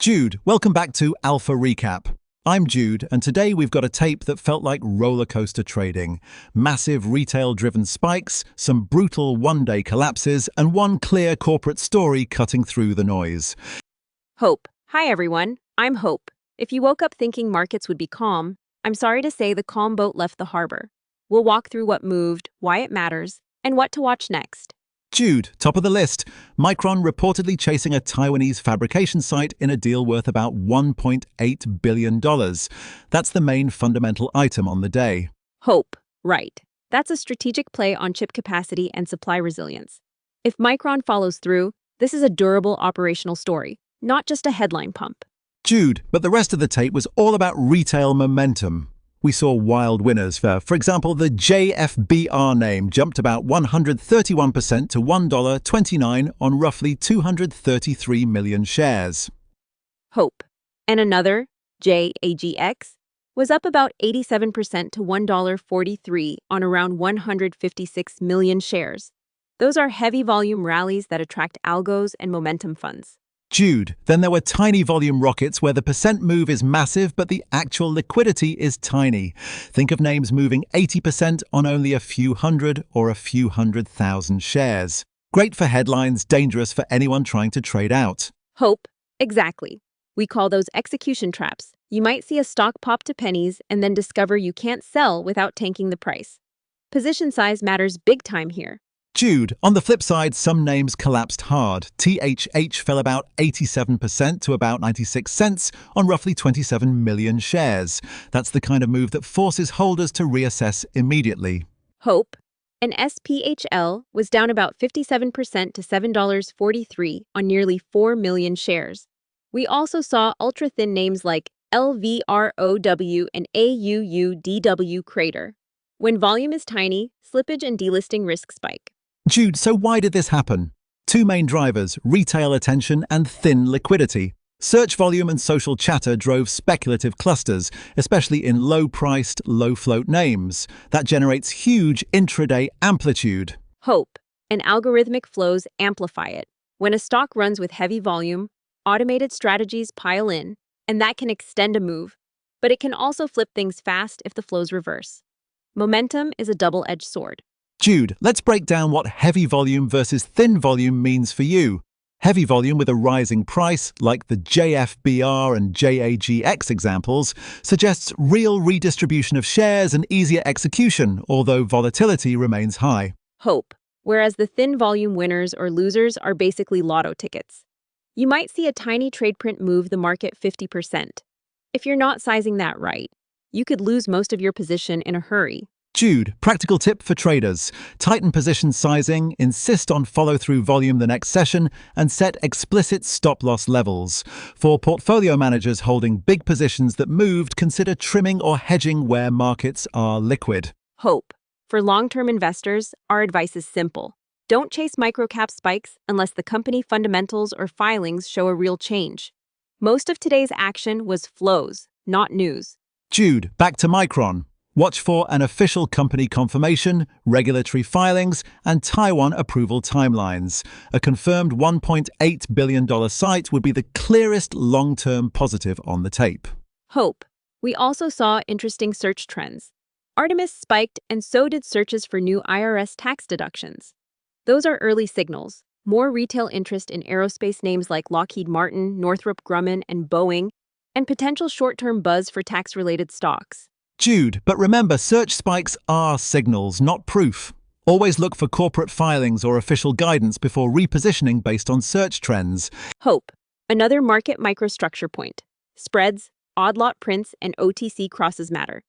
Jude, welcome back to Alpha Recap. I'm Jude, and today we've got a tape that felt like roller coaster trading. Massive retail-driven spikes, some brutal one-day collapses, and one clear corporate story cutting through the noise. Hope. Hi everyone, I'm Hope. If you woke up thinking markets would be calm, I'm sorry to say the calm boat left the harbor. We'll walk through what moved, why it matters, and what to watch next. Jude, top of the list. Micron reportedly chasing a Taiwanese fabrication site in a deal worth about $1.8 billion. That's the main fundamental item on the day. Hope. Right. That's a strategic play on chip capacity and supply resilience. If Micron follows through, this is a durable operational story, not just a headline pump. Jude, but the rest of the tape was all about retail momentum. We saw wild winners for example, the JFBR name jumped about 131% to $1.29 on roughly 233 million shares. Hope. And another, JAGX, was up about 87% to $1.43 on around 156 million shares. Those are heavy volume rallies that attract algos and momentum funds. Jude, then there were tiny volume rockets where the percent move is massive but the actual liquidity is tiny. Think of names moving 80% on only a few hundred or a few 100,000 shares. Great for headlines, dangerous for anyone trying to trade out. Hope. Exactly. We call those execution traps. You might see a stock pop to pennies and then discover you can't sell without tanking the price. Position size matters big time here. Jude, on the flip side, some names collapsed hard. THH fell about 87% to about 96 cents on roughly 27 million shares. That's the kind of move that forces holders to reassess immediately. Hope. And SPHL was down about 57% to $7.43 on nearly 4 million shares. We also saw ultra-thin names like LVROW and AUUDW crater. When volume is tiny, slippage and delisting risk spike. Jude, so why did this happen? Two main drivers, retail attention and thin liquidity. Search volume and social chatter drove speculative clusters, especially in low-priced, low-float names. That generates huge intraday amplitude. Hope. And algorithmic flows amplify it. When a stock runs with heavy volume, automated strategies pile in, and that can extend a move. But it can also flip things fast if the flows reverse. Momentum is a double-edged sword. Jude, let's break down what heavy volume versus thin volume means for you. Heavy volume with a rising price, like the JFBR and JAGX examples, suggests real redistribution of shares and easier execution, although volatility remains high. Hope. Whereas the thin volume winners or losers are basically lotto tickets. You might see a tiny trade print move the market 50%. If you're not sizing that right, you could lose most of your position in a hurry. Jude, practical tip for traders. Tighten position sizing, insist on follow-through volume the next session, and set explicit stop-loss levels. For portfolio managers holding big positions that moved, consider trimming or hedging where markets are liquid. Hope. For long-term investors, our advice is simple. Don't chase microcap spikes unless the company fundamentals or filings show a real change. Most of today's action was flows, not news. Jude, back to Micron. Watch for an official company confirmation, regulatory filings, and Taiwan approval timelines. A confirmed $1.8 billion site would be the clearest long-term positive on the tape. Hope. We also saw interesting search trends. Artemis spiked, and so did searches for new IRS tax deductions. Those are early signals. More retail interest in aerospace names like Lockheed Martin, Northrop Grumman, and Boeing, and potential short-term buzz for tax-related stocks. Jude, but remember, search spikes are signals, not proof. Always look for corporate filings or official guidance before repositioning based on search trends. Hope. Another market microstructure point. Spreads, odd lot prints, and OTC crosses matter.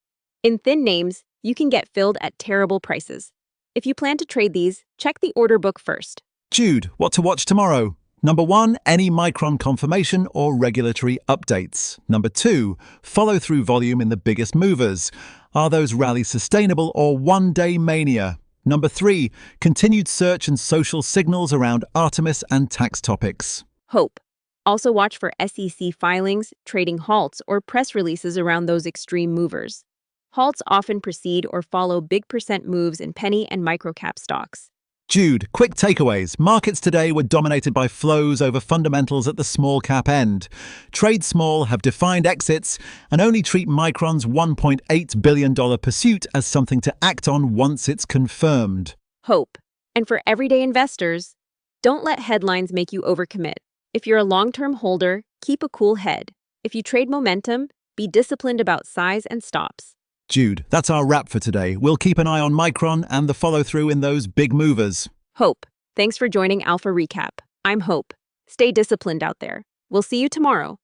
In thin names, you can get filled at terrible prices. If you plan to trade these, check the order book first. Jude, what to watch tomorrow? Number 1, any Micron confirmation or regulatory updates. Number 2, follow-through volume in the biggest movers. Are those rallies sustainable or one-day mania? Number 3, continued search and social signals around Artemis and tax topics. Hope. Also watch for SEC filings, trading halts, or press releases around those extreme movers. Halts often precede or follow big percent moves in penny and microcap stocks. Jude, quick takeaways. Markets today were dominated by flows over fundamentals at the small cap end. Trade small, have defined exits, and only treat Micron's $1.8 billion pursuit as something to act on once it's confirmed. Hope. And for everyday investors, don't let headlines make you overcommit. If you're a long-term holder, keep a cool head. If you trade momentum, be disciplined about size and stops. Jude, that's our wrap for today. We'll keep an eye on Micron and the follow-through in those big movers. Hope. Thanks for joining Alpha Recap. I'm Hope. Stay disciplined out there. We'll see you tomorrow.